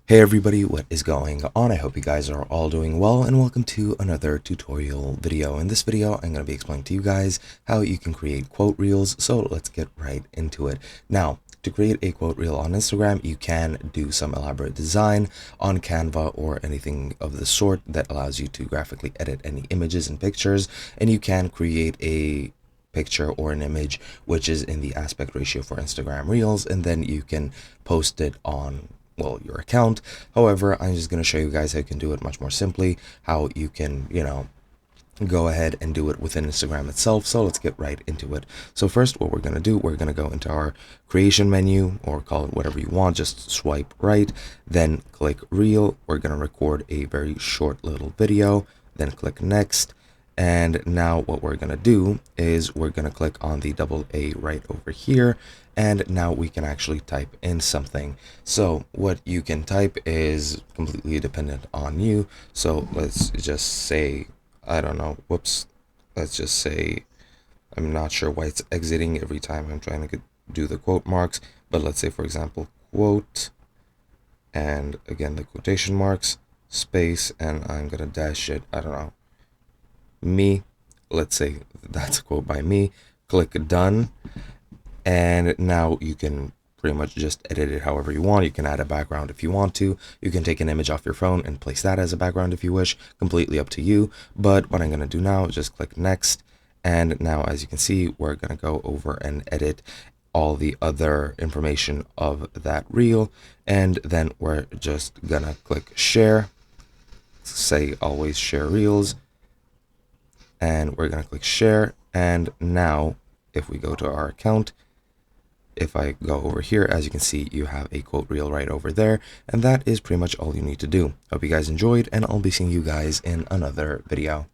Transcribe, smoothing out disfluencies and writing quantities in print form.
Hey everybody, what is going on? I hope you guys are all doing well, and welcome to another tutorial video. In this video, I'm going to be explaining to you guys how you can create quote reels, so let's get right into it. Now, to create a quote reel on Instagram, you can do some elaborate design on Canva or anything of the sort that allows you to graphically edit any images and pictures, and you can create a picture or an image which is in the aspect ratio for Instagram Reels, and then you can post it on your account. However, I'm just going to show you guys how you can do it much more simply, how you can, go ahead and do it within Instagram itself. So let's get right into it. So first, what we're going to do, we're going to go into our creation menu, or call it whatever you want. Just swipe right, then click reel. We're going to record a very short little video, then click next. And now what we're going to do is we're going to click on the double A right over here. And now we can actually type in something. So what you can type is completely dependent on you. So let's just say, I don't know, whoops. Let's just say, I'm not sure why it's exiting every time I'm trying to do the quote marks. But let's say, for example, quote, and again, the quotation marks, space, and I'm going to dash it, I don't know, me. Let's say that's a quote by me. Click done. And now you can pretty much just edit it however you want. You can add a background if you want to. You can take an image off your phone and place that as a background if you wish. Completely up to you. But what I'm going to do now is just click next. And now, as you can see, we're going to go over and edit all the other information of that reel. And then we're just going to click share. Say always share reels. And we're going to click share. And now if we go to our account, if I go over here, as you can see, you have a quote reel right over there. And that is pretty much all you need to do. Hope you guys enjoyed, and I'll be seeing you guys in another video.